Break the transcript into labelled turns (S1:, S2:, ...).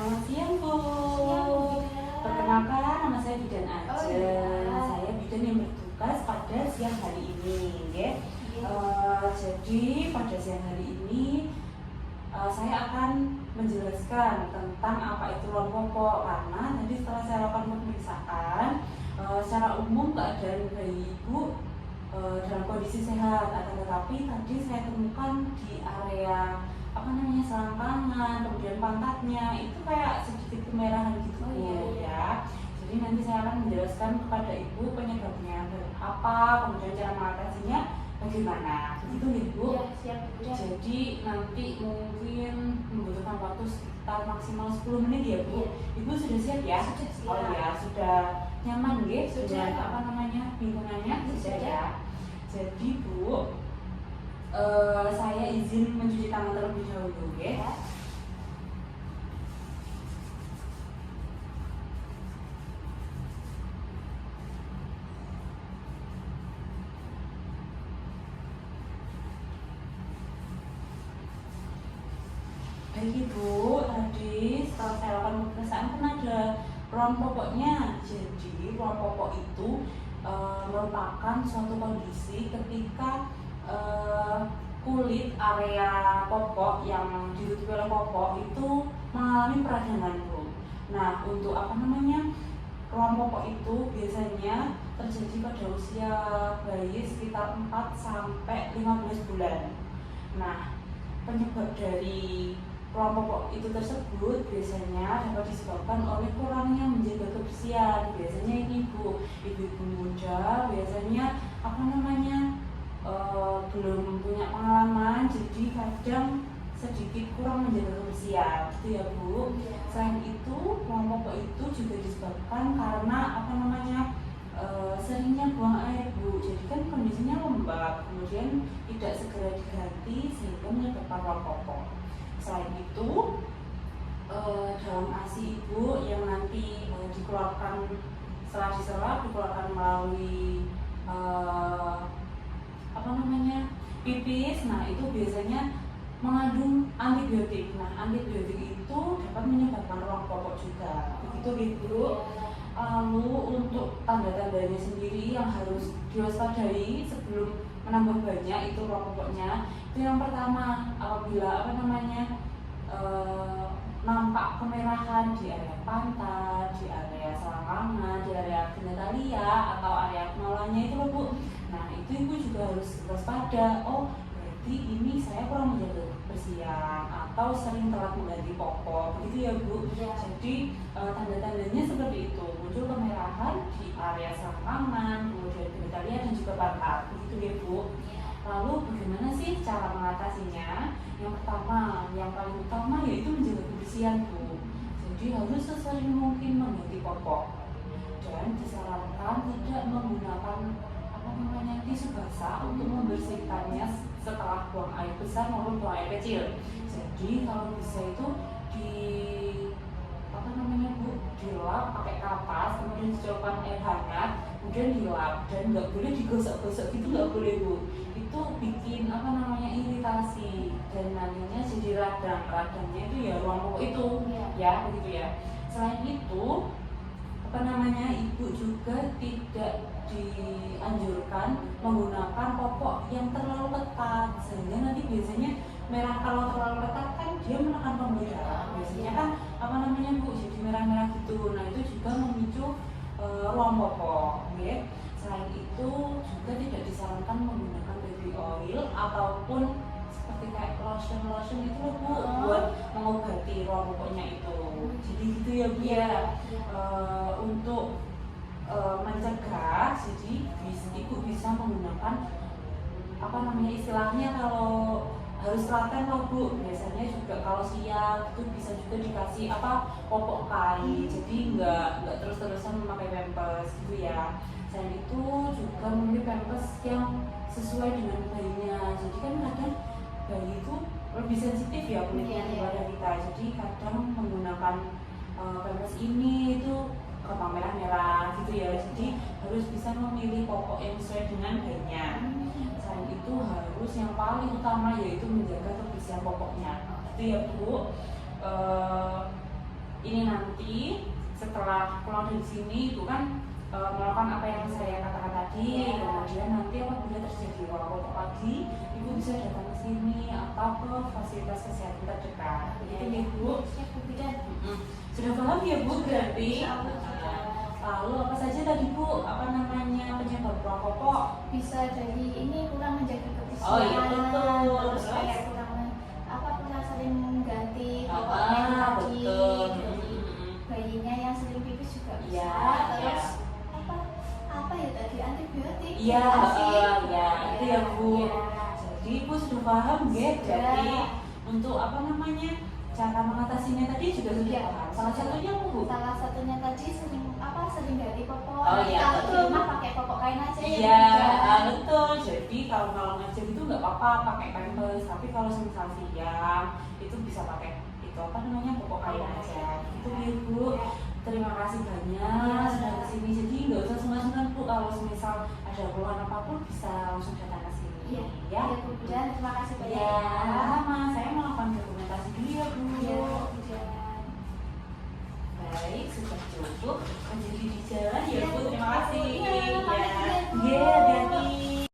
S1: Selamat siang Bu.
S2: Siang, Bu Bida.
S1: Perkenalkan, nama saya Bidan Aja.
S2: Oh, iya.
S1: Saya bidan yang bertugas pada siang hari ini, ya.
S2: Iya.
S1: Jadi pada siang hari ini saya akan menjelaskan tentang apa itu ruang popok, karena tadi setelah saya lakukan pemeriksaan, secara umum keadaan bayi ibu dalam kondisi sehat, akan tetapi tadi saya temukan di area selangkangan, kemudian pantatnya itu kayak sedikit kemerahan gitu.
S2: Oh, iya.
S1: Ya. Jadi nanti saya akan menjelaskan kepada ibu penyebabnya dan apa, kemudian cara mengatasinya bagaimana. Begitu ya Bu?
S2: Iya, siap Bu.
S1: Jadi nanti mungkin membutuhkan waktu sekitar maksimal 10 menit ya Bu.
S2: Iya.
S1: Ibu sudah siap ya?
S2: Sudah siap.
S1: Oh ya, sudah nyaman ya?
S2: Sudah.
S1: Lingkungannya sudah
S2: Sudah.
S1: ya. Jadi Bu, saya izin mencuci tangan terlebih dahulu ya. Baik Ibu, tadi setelah saya lakukan pemeriksaan kan ada ruang popoknya. Jadi ruang popok itu merupakan suatu kondisi ketika kulit area popok yang ditutupi oleh popok itu mengalami peradangan Bu. Nah, untuk ruang popok itu biasanya terjadi pada usia bayi sekitar 4 sampai 15 bulan. Nah, penyebab dari ruang popok itu tersebut biasanya dapat disebabkan oleh kurangnya menjaga kebersihan. Biasanya ini Bu, ibu-ibu muda biasanya belum punya pengalaman, jadi kadang sedikit kurang menjaga kebersihan, gitu ya Bu.
S2: Iya.
S1: Selain itu, ruang popok itu juga disebabkan karena seringnya buang air Bu. Jadi kan kondisinya lembab, kemudian tidak segera diganti sehingga menyebabkan ruang popok. Selain itu, dalam ASI ibu yang nanti dikeluarkan setelah diserap dikeluarkan melalui pipis. Nah, itu biasanya mengandung antibiotik. Nah, antibiotik itu dapat menyebabkan ruang popok juga. Begitu Ibu. Lalu untuk tanda-tandanya sendiri yang harus diwaspadai sebelum menambah banyak itu ruang popoknya, itu yang pertama apabila nampak kemerahan di area pantat, di area selangkangan, di area genitalia atau area knolanya itu loh Bu. Nah, itu ibu juga harus waspada. Oh, berarti ini saya kurang menjaga kebersihan atau sering telat mengganti popok, begitu ya Bu.
S2: Ya.
S1: Jadi tanda-tandanya seperti itu, muncul kemerahan di area selangkangan, kemudian genitalia dan juga pantat, begitu ya Bu. Lalu bagaimana sih cara mengatasinya? Yang pertama, yang paling utama yaitu menjaga kebersihan Bu. Jadi harus sesering mungkin mengganti popok dan disarankan tidak menggunakan tisu basah untuk membersihkannya setelah buang air besar maupun buang air kecil. Jadi kalau bisa itu dilap pakai kapas, kemudian dicelupkan air hangat, kemudian dilap dan nggak boleh digosok-gosok gitu, nggak boleh Bu. Itu bikin iritasi dan nantinya jadi radangnya itu ya ruang popok itu ya begitu ya. Selain itu ibu juga tidak dianjurkan menggunakan popok yang terlalu ketat sehingga nanti biasanya merah. Kalau terlalu ketat kan dia menekan pembuluh darah, biasanya kan Bu jadi merah-merah gitu. Nah, itu juga memicu ruang popok ya. Selain itu juga tidak disarankan menggunakan baby oil ataupun seperti kayak lotion itu loh Bu, buat mengobati ruang popoknya itu. Jadi gitu ya Bu ya. Untuk mencegah, jadi ibu bisa menggunakan istilahnya kalau harus telaten loh Bu. Biasanya juga kalau siang itu bisa juga dikasih popok kain, jadi nggak terus-terusan memakai pampers gitu ya. Selain itu juga memilih pampers yang sesuai dengan bayinya. Jadi kan kadang bayi itu lebih sensitif ya kulitnya daripada kita. Jadi kadang menggunakan pampers ini itu gampang merah-merah gitu ya. Jadi harus bisa memilih popok yang sesuai dengan bayinya. Selain itu harus yang paling utama yaitu menjaga kebersihan popoknya. Gitu ya Bu. ini nanti setelah pulang dari sini itu kan melakukan apa yang saya katakan tadi, kemudian nanti apabila terjadi wabah lagi, ibu bisa datang ke sini atau ke fasilitas kesehatan terdekat. Itu ya Bu. Sudah paham ya Bu berarti? Lalu apa saja tadi Bu, apa namanya penyebab perokok?
S2: Bisa dari ini kurang menjaga kebersihan.
S1: Oh iya betul.
S2: Terus kayak kurang sering mengganti
S1: Ah,
S2: popoknya lagi.
S1: betul.
S2: Dari bayinya yang sering pipis juga bisa.
S1: Iya,
S2: Terus
S1: iya.
S2: apa ya tadi, antibiotik?
S1: Iya,
S2: ya
S1: itu ya Bu.
S2: Iya.
S1: Jadi Ibu sudah paham ya, berarti untuk apa namanya cara mengatasinya tadi juga sudah
S2: Iya.
S1: paham. Salah satunya apa Bu?
S2: Salah satunya tadi sering ganti popok.
S1: Oh, iya,
S2: Kalau di
S1: betul.
S2: rumah pakai popok kain aja ya.
S1: Iya,
S2: Bu.
S1: betul. Jadi kalau ngajar itu nggak apa-apa pakai pampers, tapi kalau misal siang itu bisa pakai itu apa namanya popok kain aja. Itu ya Bu. Terima kasih banyak sudah kesini. Jadi nggak usah sungkan-sungkan Bu, kalau misal ada keluhan apapun bisa langsung datang ke sini.
S2: Iya,
S1: Ya.
S2: iya Bu Budan, terima kasih banyak
S1: Ya,
S2: ya.
S1: sama. Saya melakukan dokumentasi dulu ya Bu.
S2: Iya, Bu Budan.
S1: Baik, sudah cukup. Menjadi di jalan ya Bu. Terima kasih.
S2: Iya, makasih ya, Bu.
S1: Iya, hati-hati.